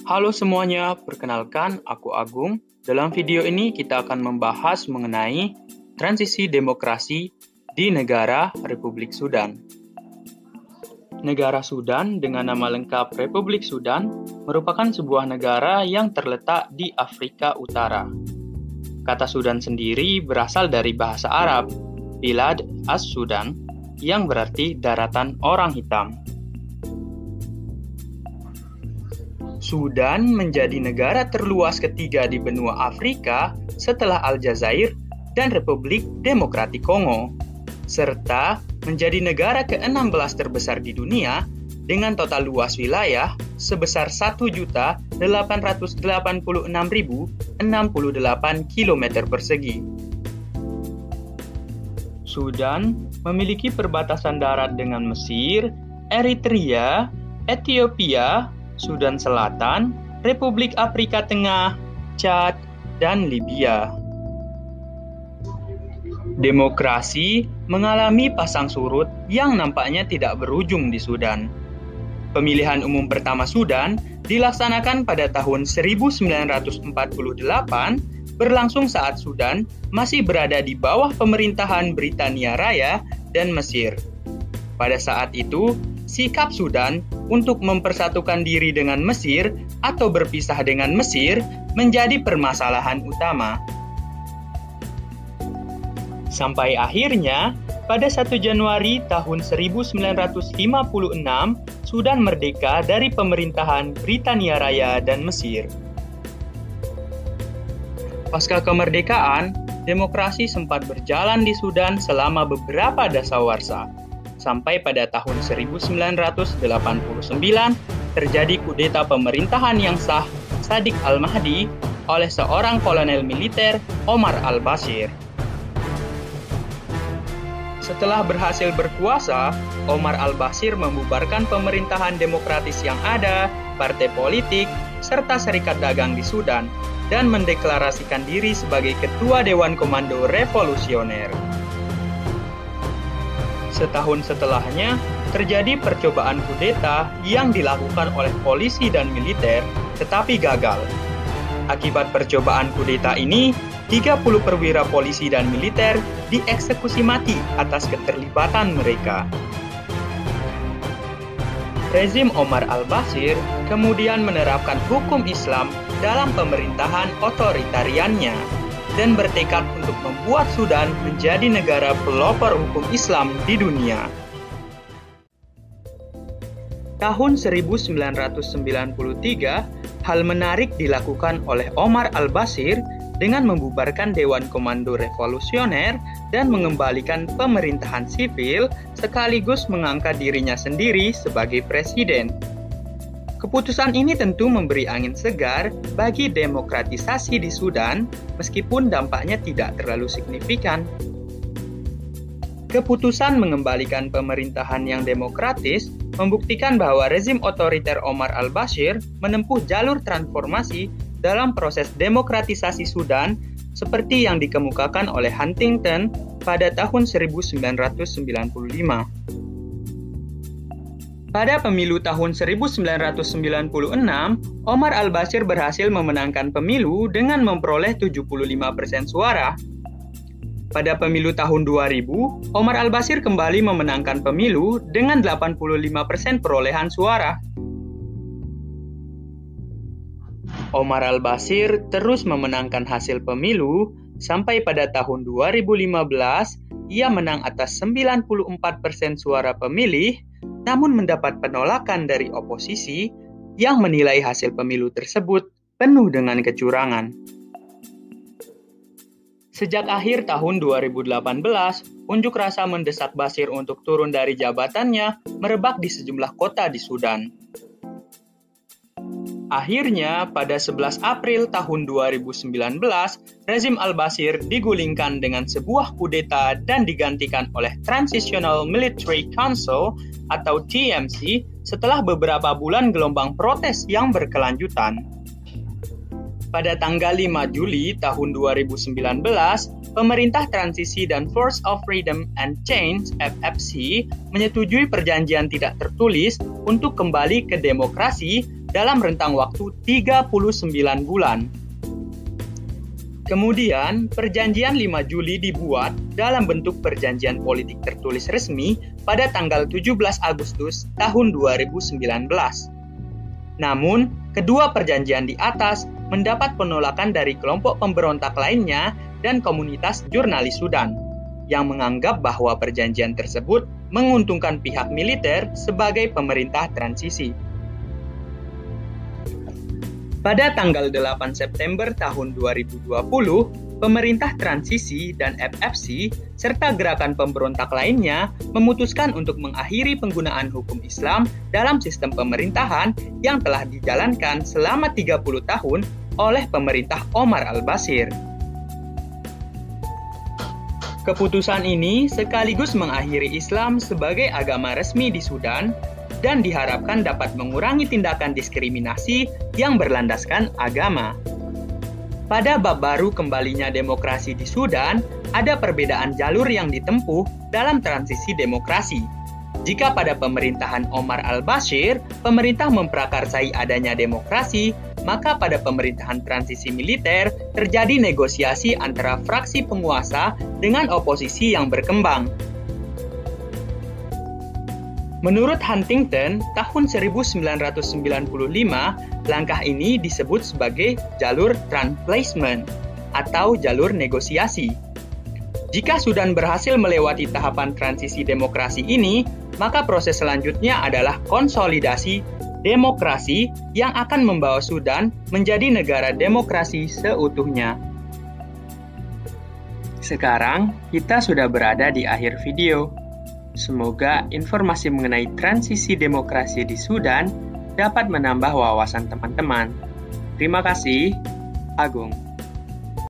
Halo semuanya, perkenalkan aku Agung. Dalam video ini kita akan membahas mengenai transisi demokrasi di negara Republik Sudan. Negara Sudan dengan nama lengkap Republik Sudan merupakan sebuah negara yang terletak di Afrika Utara. Kata Sudan sendiri berasal dari bahasa Arab, Bilad as-Sudan, yang berarti daratan orang hitam. Sudan menjadi negara terluas ketiga di benua Afrika setelah Aljazair dan Republik Demokratik Kongo, serta menjadi negara ke-16 terbesar di dunia dengan total luas wilayah sebesar 1.886.068 km persegi. Sudan memiliki perbatasan darat dengan Mesir, Eritrea, Ethiopia, Sudan Selatan, Republik Afrika Tengah, Chad, dan Libya. Demokrasi mengalami pasang surut yang nampaknya tidak berujung di Sudan. Pemilihan umum pertama Sudan dilaksanakan pada tahun 1948, berlangsung saat Sudan masih berada di bawah pemerintahan Britania Raya dan Mesir. Pada saat itu, sikap Sudan untuk mempersatukan diri dengan Mesir atau berpisah dengan Mesir menjadi permasalahan utama. Sampai akhirnya, pada 1 Januari tahun 1956, Sudan merdeka dari pemerintahan Britania Raya dan Mesir. Pasca kemerdekaan, demokrasi sempat berjalan di Sudan selama beberapa dasawarsa. Sampai pada tahun 1989 terjadi kudeta pemerintahan yang sah Sadiq al-Mahdi oleh seorang kolonel militer Omar al-Bashir. Setelah berhasil berkuasa, Omar al-Bashir membubarkan pemerintahan demokratis yang ada, partai politik, serta serikat dagang di Sudan, dan mendeklarasikan diri sebagai Ketua Dewan Komando Revolusioner. Setahun setelahnya, terjadi percobaan kudeta yang dilakukan oleh polisi dan militer, tetapi gagal. Akibat percobaan kudeta ini, 30 perwira polisi dan militer dieksekusi mati atas keterlibatan mereka. Rezim Omar al-Bashir kemudian menerapkan hukum Islam dalam pemerintahan otoritariannya dan bertekad untuk membuat Sudan menjadi negara pelopor hukum Islam di dunia. Tahun 1993, hal menarik dilakukan oleh Omar al-Bashir dengan membubarkan Dewan Komando Revolusioner dan mengembalikan pemerintahan sipil sekaligus mengangkat dirinya sendiri sebagai presiden. Keputusan ini tentu memberi angin segar bagi demokratisasi di Sudan, meskipun dampaknya tidak terlalu signifikan. Keputusan mengembalikan pemerintahan yang demokratis membuktikan bahwa rezim otoriter Omar al-Bashir menempuh jalur transformasi dalam proses demokratisasi Sudan seperti yang dikemukakan oleh Huntington pada tahun 1995. Pada pemilu tahun 1996, Omar al-Bashir berhasil memenangkan pemilu dengan memperoleh 75% suara. Pada pemilu tahun 2000, Omar al-Bashir kembali memenangkan pemilu dengan 85% perolehan suara. Omar al-Bashir terus memenangkan hasil pemilu sampai pada tahun 2015, ia menang atas 94% suara pemilih, namun mendapat penolakan dari oposisi yang menilai hasil pemilu tersebut penuh dengan kecurangan. Sejak akhir tahun 2018, unjuk rasa mendesak Bashir untuk turun dari jabatannya merebak di sejumlah kota di Sudan. Akhirnya, pada 11 April tahun 2019, rezim al-Bashir digulingkan dengan sebuah kudeta dan digantikan oleh Transitional Military Council atau TMC setelah beberapa bulan gelombang protes yang berkelanjutan. Pada tanggal 5 Juli tahun 2019, pemerintah transisi dan Force of Freedom and Change (FFC) menyetujui perjanjian tidak tertulis untuk kembali ke demokrasi dalam rentang waktu 39 bulan. Kemudian, Perjanjian 5 Juli dibuat dalam bentuk perjanjian politik tertulis resmi pada tanggal 17 Agustus tahun 2019. Namun, kedua perjanjian di atas mendapat penolakan dari kelompok pemberontak lainnya dan komunitas jurnalis Sudan, yang menganggap bahwa perjanjian tersebut menguntungkan pihak militer sebagai pemerintah transisi. Pada tanggal 8 September tahun 2020, pemerintah transisi dan FFC serta gerakan pemberontak lainnya memutuskan untuk mengakhiri penggunaan hukum Islam dalam sistem pemerintahan yang telah dijalankan selama 30 tahun oleh pemerintah Omar al-Bashir. Keputusan ini sekaligus mengakhiri Islam sebagai agama resmi di Sudan dan diharapkan dapat mengurangi tindakan diskriminasi yang berlandaskan agama. Pada bab baru kembalinya demokrasi di Sudan, ada perbedaan jalur yang ditempuh dalam transisi demokrasi. Jika pada pemerintahan Omar al-Bashir, pemerintah memprakarsai adanya demokrasi, maka pada pemerintahan transisi militer terjadi negosiasi antara fraksi penguasa dengan oposisi yang berkembang. Menurut Huntington, tahun 1995, langkah ini disebut sebagai jalur transplacement atau jalur negosiasi. Jika Sudan berhasil melewati tahapan transisi demokrasi ini, maka proses selanjutnya adalah konsolidasi demokrasi yang akan membawa Sudan menjadi negara demokrasi seutuhnya. Sekarang, kita sudah berada di akhir video. Semoga informasi mengenai transisi demokrasi di Sudan dapat menambah wawasan teman-teman. Terima kasih, Agung.